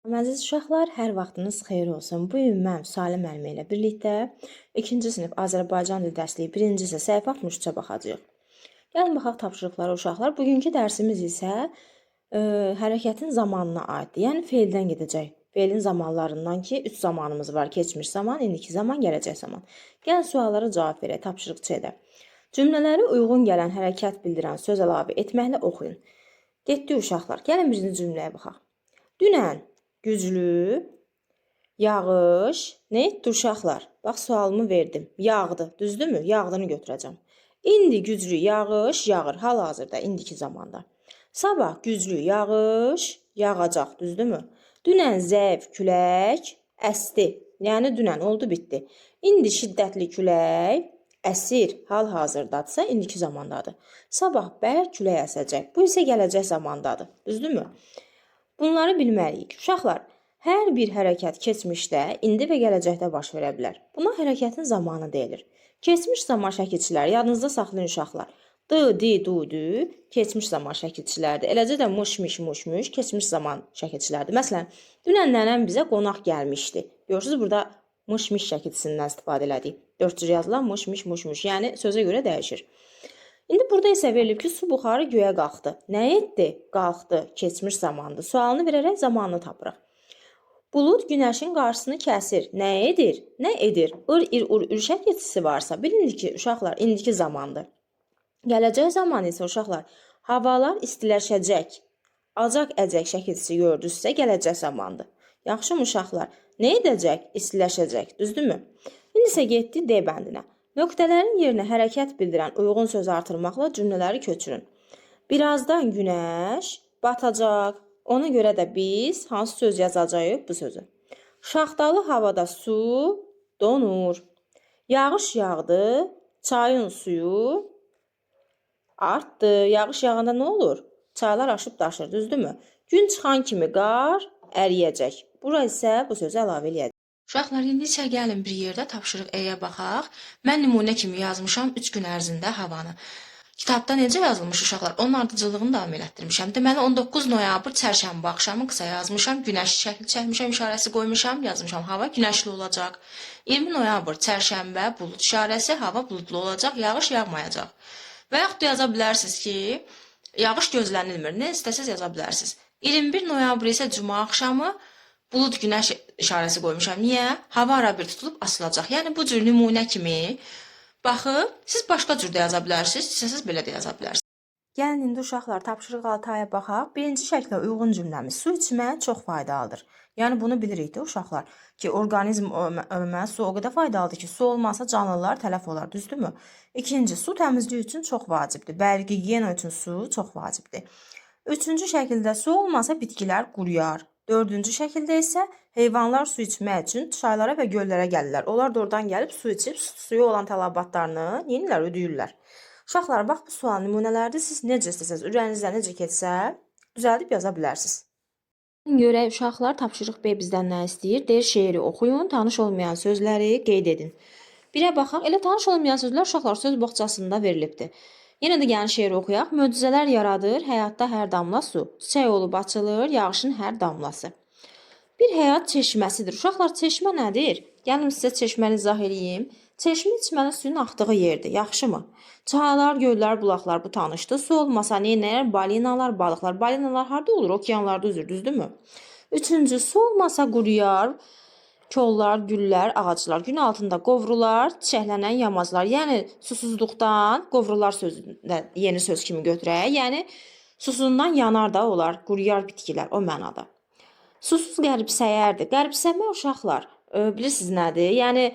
Əziz uşaqlar, hər vaxtınız xeyir olsun. Bu gün mən Salə müəllimə ilə birlikdə 2-ci sinif Azərbaycan dil dərsliyi 1-ci isə səhifə 63-ə baxacağıq. Gəlin baxaq tapşırıqlara uşaqlar. Bugünkü dərsimiz isə hərəkətin zamanına aiddir. Yəni feildən gedəcək. Feilin zamanlarından ki, 3 zamanımız var. Keçmiş zaman, indiki zaman, gələcək zaman. Gəlin suallara cavab verək, tapşırıq C-də. Cümlələri uyğun gələn hərəkət bildirən söz əlavə etməklə oxuyun. Getdik uşaqlar. Gəlin birinci cümləyə baxaq. Dünən güclü yağış nə etdi uşaqlar? Bax sualımı verdim. Yağdı, düzdürmü? Yağdığını götürəcəm. İndi güclü yağış yağır hal-hazırda, indiki zamanda. Sabah güclü yağış yağacaq, düzdürmü? Dünən zəif külək əsdi. Yəni dünən oldu, bitdi. İndi şiddətli külək əsir hal-hazırdadırsa, indiki zamandadır. Sabah bərk külək əsəcək. Bu isə gələcək zamandadır, düzdürmü? Bunları bilməliyik. Uşaqlar, hər bir hərəkət keçmişdə, indi və gələcəkdə baş verə bilər. Buna hərəkətin zamanı deyilir. Keçmiş zaman şəkilçiləri yadınızda saxlayın uşaqlar. D, di, du, dü keçmiş zaman şəkilçiləridir. Eləcə də muş, miş, muş, muş keçmiş zaman şəkilçiləridir. Məsələn, dünən nənəm bizə qonaq gəlmişdi. Görürsünüz, burada muş, miş şəkilçisindən istifadə elədik. 4 cür yazılan muş, miş, muş, muş. Yəni sözə görə dəyişir. İndi burada isə verilib ki, su buxarı göyə qalxdı. Nə etdi? Qalxdı. Keçmiş zamandır. Sualını verərək zamanını tapırıq. Bulud günəşin qarşısını kəsir. Nə edir? Nə edir? Ir, ur, ürşək keçisi varsa, bilindir ki, uşaqlar, indiki zamandır. Gələcək zaman isə uşaqlar, havalar istiləşəcək, acaq əcək şəkilçisi gördünüzsə, gələcək zamandır. Yaxşı mı uşaqlar? Nə edəcək? İstiləşəcək, düzdürmü? İndi isə getdi D bəndinə. Nöqtələrin yerinə hərəkət bildirən uyğun söz artırmaqla cümlələri köçürün. Birazdan günəş batacaq. Ona görə də biz hansı söz yazacağıq bu sözü? Şaxtalı havada su donur. Yağış yağdı, çayın suyu artdı. Yağış yağanda nə olur? Çaylar aşıb daşır, düzdürmü? Gün çıxan kimi qar əriyəcək. Bura isə bu sözü əlavə eləyəcək. Uşaqlar, indi isə gəlin bir yerdə tapşırıq E-yə baxaq. Mən nümunə kimi yazmışam 3 gün ərzində havanı. Kitabda necə yazılmış uşaqlar? Onun ardıcıllığını davam elətdirmişəm. Deməli 19 noyabr çərşənbə axşamı qısa yazmışam. Günəş şəkli çəkmişəm, işarəsi qoymuşam, yazmışam. Hava günəşli olacaq. 20 noyabr çərşənbə bulud işarəsi, hava buludlu olacaq, yağış yağmayacaq. Və yaxud da yaza bilərsiniz ki, yağış gözlənilmir. Nə istəsəz yaza bilərsiniz. 21 noyabr isə cuma axşamı bulud günəş işarəsi qoymuşam. Niyə? Hava ara bir tutulub asılacaq. Yəni bu cür nümunə kimi baxıb siz başqa cür də yaza bilərsiniz, istəsəz belə də yaza bilərsiniz. Gəlin indi uşaqlar tapşırıq 6-ya baxaq. Birinci şəklə uyğun cümləmiz su içmək çox faydalıdır. Yəni bunu bilirik də uşaqlar ki, orqanizm ömrə su o qədər faydalıdır ki, su olmasa canlılar tələf olar, düzdürmü? İkinci, su təmizlik üçün çox vacibdir. Bəli, gigiyena üçün su çox vacibdir. Üçüncü şəkildə su olmasa bitkilər quruyar. Dördüncü şəkildə isə heyvanlar su içmək üçün çaylara və göllərə gəlirlər. Onlar da oradan gəlib su içib suya olan tələbatlarını yenilər, ödəyirlər. Uşaqlar, bax bu sual nümunələrdə siz necə istəsəz, ürəyinizdə necə keçsə, düzəldib yaza bilərsiniz. Görək uşaqlar, tapşırıq B bizdən nə istəyir? Deyir, şeiri oxuyun, tanış olmayan sözləri qeyd edin. Birə baxaq, elə tanış olmayan sözlər uşaqlar söz boğçasında verilibdir. Yenə də gəlin şeiri oxuyaq. Möcüzələr yaradır, həyatda hər damla su. Çiçək olub açılır, yağışın hər damlası. Bir həyat çeşməsidir. Uşaqlar, çeşmə nədir? Gəlin sizə çeşməni izah edeyim. Çeşmə içməli suyun axdığı yerdir. Yaxşımı? Çaylar, göllər, bulaqlar bu tanışdır. Su olmasa neynər? Balinalar, balıqlar. Balinalar harda olur? Okeanlarda üzür, düzdürmü? Üçüncü, su olmasa quruyar. Kollar, güllər, ağaclar, gün altında qovrular, çiçəklənən yamaclar. Yəni susuzluqdan qovrular sözündə yeni söz kimi götürək. Yəni susuzluqdan yanar da olar, quruyar bitkilər o mənada. Susuz qəribsəyərdir. Qəribsəmək uşaqlar, bilirsiniz nədir? Yəni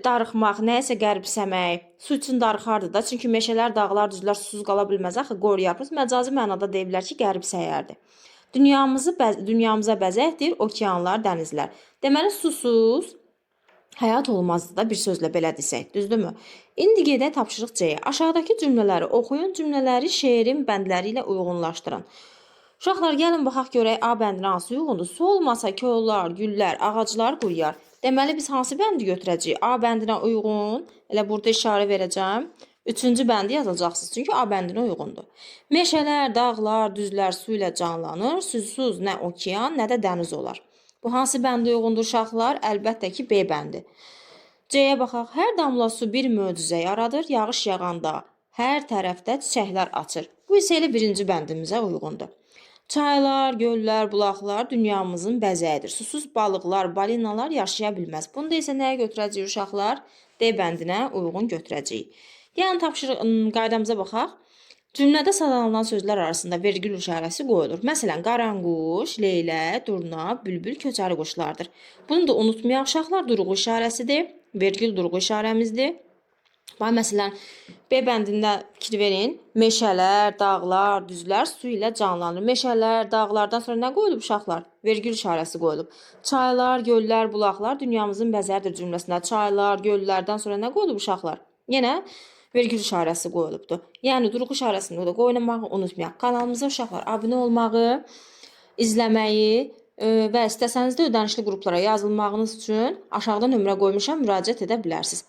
darıxmaq, nəyisə qəribsəmək, su üçün darıxardı da. Çünki meşələr, dağlar, düzlər susuz qala bilməz. Axı qoruyar. Məcazi mənada deyiblər ki, qəribsəyərdir. Dünyamıza bəzəkdir okeanlar, dənizlər. Deməli, susuz həyat olmazdı da bir sözlə belə desək, düzdürmü? İndi gedək tapşırıq C-yə. Aşağıdakı cümlələri oxuyun, cümlələri şeirin bəndləri ilə uyğunlaşdırın. Uşaqlar, gəlin baxaq görək A bəndinə hansı uyğundur? Su olmasa kollar, güllər, ağaclar quruyar. Deməli, biz hansı bəndi götürəcəyik? A bəndinə uyğun, elə burada işarə verəcəm. Üçüncü bəndi yazacaqsınız, çünki A bəndinə uyğundur. Meşələr, dağlar, düzlər su ilə canlanır, susuz nə okean, nə də dəniz olar. Bu hansı bəndə uyğundur uşaqlar? Əlbəttə ki, B bəndi. C-yə baxaq. Hər damla su bir möcüzə yaradır. Yağış yağanda hər tərəfdə çiçəklər açır. Bu isə elə birinci bəndimizə uyğundur. Çaylar, göllər, bulaqlar dünyamızın bəzəyidir. Susuz balıqlar, balinalar yaşaya bilməz. Bunu da isə nəyə götürəcəyik uşaqlar? D bəndinə uyğun götürəcəyik. Yəni tapşırıq qaydamıza baxaq. Cümlədə sadalanılan sözlər arasında vergül işarəsi qoyulur. Məsələn, qaranquş, leylək, durna, bülbül köçəri quşlardır. Bunu da unutmayaq uşaqlar, durğu işarəsidir. Vergül durğu işarəmizdir. Məsələn, B bəndində fikir verin. Meşələr, dağlar, düzlər su ilə canlanır. Meşələr, dağlardan sonra nə qoyulub uşaqlar? Vergül işarəsi qoyulub. Çaylar, göllər, bulaqlar dünyamızın bəzəridir cümləsində. Çaylar, göllərdən sonra nə qoyulub uşaqlar? Yenə vergül işarəsi qoyulubdur. Yəni durğu işarəsini də qoymağı unutmayaq. Kanalımıza uşaqlar abunə olmağı, izləməyi və istəsəniz də ödənişli qruplara yazılmağınız üçün aşağıda nömrə qoymuşam, müraciət edə bilərsiniz.